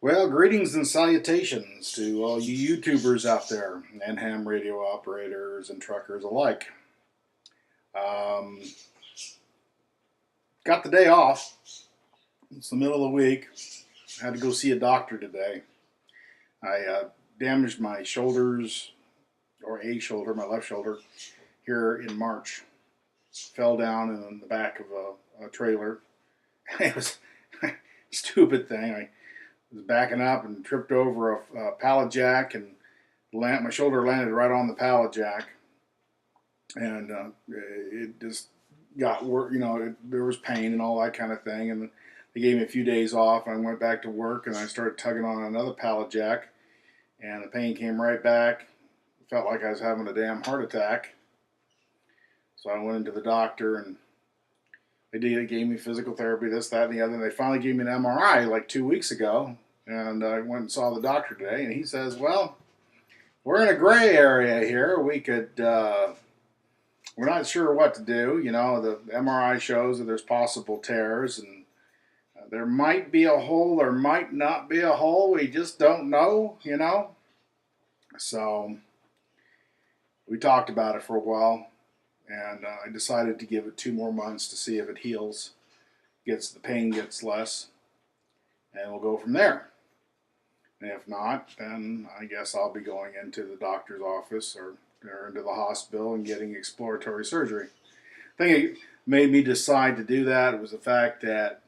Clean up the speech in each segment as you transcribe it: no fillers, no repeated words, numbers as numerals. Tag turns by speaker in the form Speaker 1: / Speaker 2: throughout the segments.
Speaker 1: Well, greetings and salutations to all you YouTubers out there and ham radio operators and truckers alike. Um, got the day off. It's the middle of the week. I had to go see a doctor today. I damaged my shoulders, or a shoulder, my left shoulder, here in March. Fell down in the back of a trailer. It was a stupid thing. I was backing up and tripped over a pallet jack, and my shoulder landed right on the pallet jack, and it just got worse. There was pain and all that kind of thing, and they gave me a few days off. And I went back to work, and I started tugging on another pallet jack, and the pain came right back. It felt like I was having a damn heart attack. So I went into the doctor, and they gave me physical therapy, this, that, and the other. And they finally gave me an MRI like 2 weeks ago. And I went and saw the doctor today, and he says, well, we're in a gray area here. We're not sure what to do. The MRI shows that there's possible tears, and there might be a hole, there might not be a hole. We just don't know. So we talked about it for a while, and I decided to give it 2 more months to see if it heals, the pain gets less, and we'll go from there. And if not, then I guess I'll be going into the doctor's office or into the hospital and getting exploratory surgery. The thing that made me decide to do that was the fact that,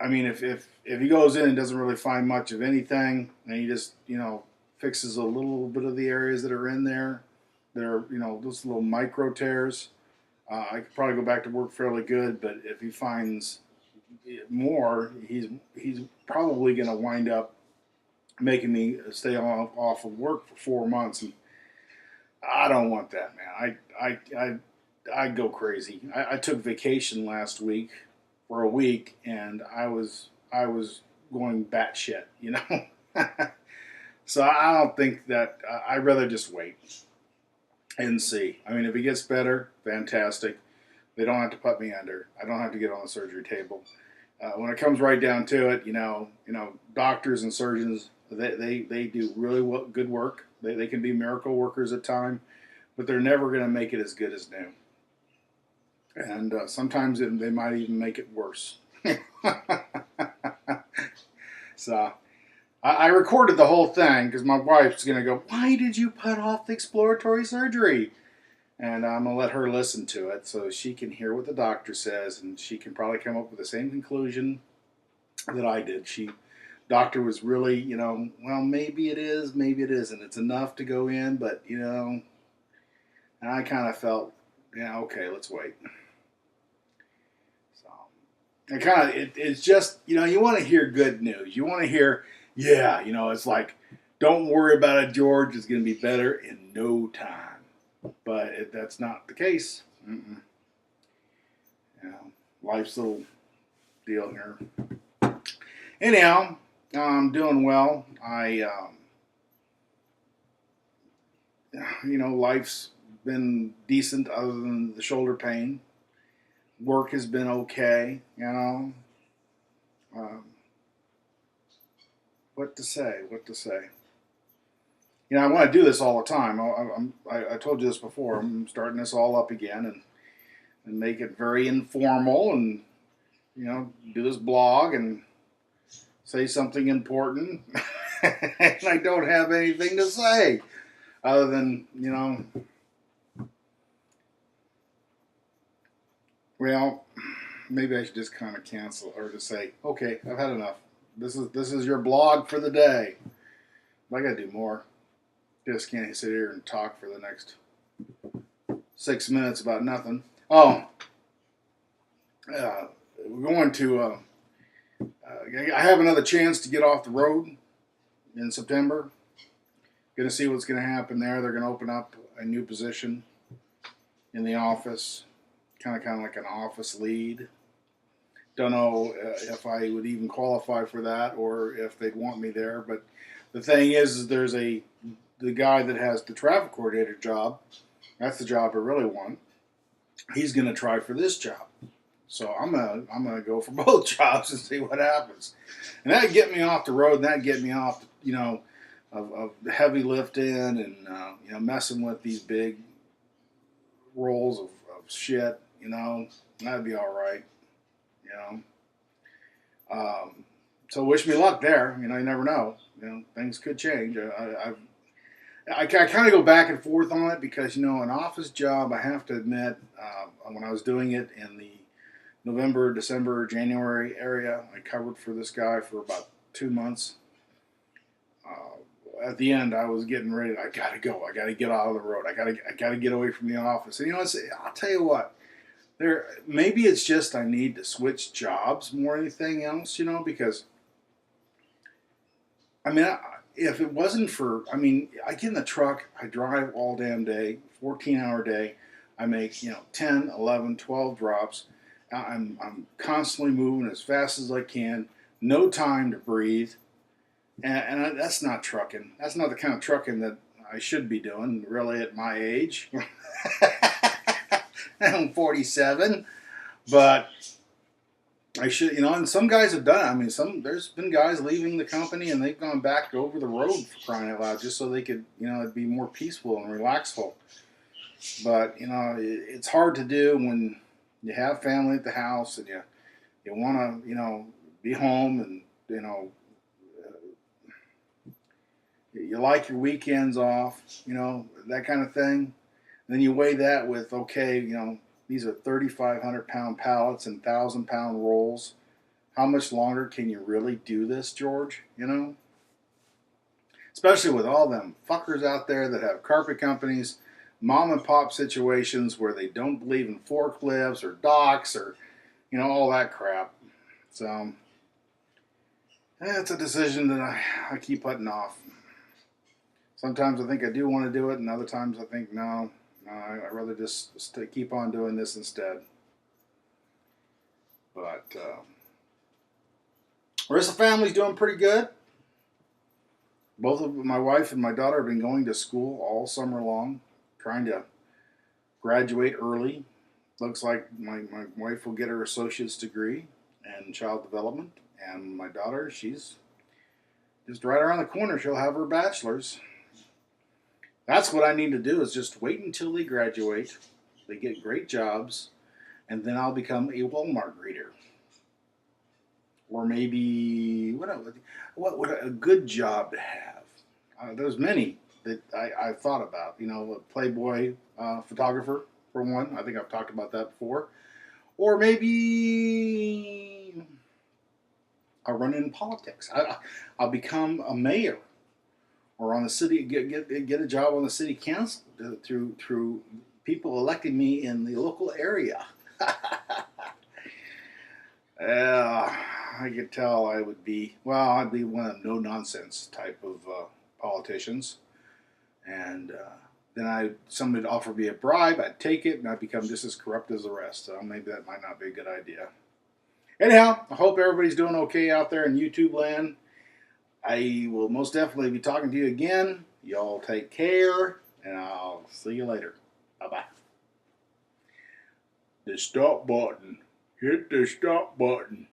Speaker 1: if he goes in and doesn't really find much of anything, and he just, fixes a little bit of the areas that are in there, they're, those little micro tears, I could probably go back to work fairly good. But if he finds more, he's probably going to wind up making me stay off of work for 4 months, and I don't want that, man. I go crazy. I took vacation last week for a week, and I was going batshit, So I don't think that I'd rather just wait and see. If it gets better, fantastic. They don't have to put me under. I don't have to get on the surgery table. When it comes right down to it, doctors and surgeons, they do really good work. They can be miracle workers at times, but they're never going to make it as good as new. And sometimes they might even make it worse. So I recorded the whole thing because my wife's going to go, why did you put off the exploratory surgery? And I'm going to let her listen to it so she can hear what the doctor says, and she can probably come up with the same conclusion that I did. Doctor was really, well, maybe it is, maybe it isn't. It's enough to go in, but, and I kind of felt, okay, let's wait. So, it's just, you want to hear good news. You want to hear, yeah, it's like, don't worry about it, George. It's going to be better in no time. But that's not the case. Life's a little deal here. Anyhow, I'm doing well. Life's been decent other than the shoulder pain. Work has been okay, What to say? I want to do this all the time. I told you this before. I'm starting this all up again and make it very informal, and do this blog and say something important. And I don't have anything to say other than well, maybe I should just kind of cancel, or just say, okay, I've had enough. This is your blog for the day. I got to do more. Just can't sit here and talk for the next 6 minutes about nothing. Oh, we're going to. I have another chance to get off the road in September. Going to see what's going to happen there. They're going to open up a new position in the office, kind of like an office lead. Don't know if I would even qualify for that or if they'd want me there. But the thing is there's the guy that has the traffic coordinator job. That's the job I really want. He's going to try for this job. So I'm gonna go for both jobs and see what happens. And that'd get me off the road. And that'd get me off, of heavy lifting and messing with these big rolls of shit. That'd be all right. You know. So wish me luck there. You never know. Things could change. I kind of go back and forth on it because an office job. I have to admit, when I was doing it in the November, December, January area, I covered for this guy for about 2 months. At the end, I was getting ready. I gotta go. I gotta get out of the road. I gotta get away from the office. And I'll tell you what. Maybe it's just I need to switch jobs more than anything else. Because if it wasn't for, I get in the truck, I drive all damn day, 14-hour day. I make 10, 11, 12 drops. I'm constantly moving as fast as I can. No time to breathe. And that's not trucking. That's not the kind of trucking that I should be doing, really, at my age. I'm 47, but I should, and some guys have done it. There's been guys leaving the company and they've gone back over the road for crying out loud, just so they could, it'd be more peaceful and relaxful. But it's hard to do when you have family at the house and you want to, be home and you like your weekends off, that kind of thing. Then you weigh that with, okay, these are 3,500-pound pallets and 1,000-pound rolls. How much longer can you really do this, George? Especially with all them fuckers out there that have carpet companies, mom and pop situations where they don't believe in forklifts or docks or, all that crap. So, it's a decision that I keep putting off. Sometimes I think I do want to do it, and other times I think, no, I'd rather just keep on doing this instead. But the rest of the family's doing pretty good. Both of my wife and my daughter have been going to school all summer long, trying to graduate early. Looks like my wife will get her associate's degree in child development, and my daughter, she's just right around the corner. She'll have her bachelor's. That's what I need to do, is just wait until they graduate, they get great jobs, and then I'll become a Walmart greeter. Or maybe, what would a good job to have? There's many that I've thought about. A Playboy photographer, for one. I think I've talked about that before. Or maybe I'll run in politics. I'll become a mayor. Or on the city, get a job on the city council through people electing me in the local area. I could tell I'd be one of the no nonsense type of politicians, and then somebody would offer me a bribe, I'd take it, and I'd become just as corrupt as the rest. So maybe that might not be a good idea. Anyhow, I hope everybody's doing okay out there in YouTube land. I will most definitely be talking to you again. Y'all take care, and I'll see you later. Bye-bye. The stop button. Hit the stop button.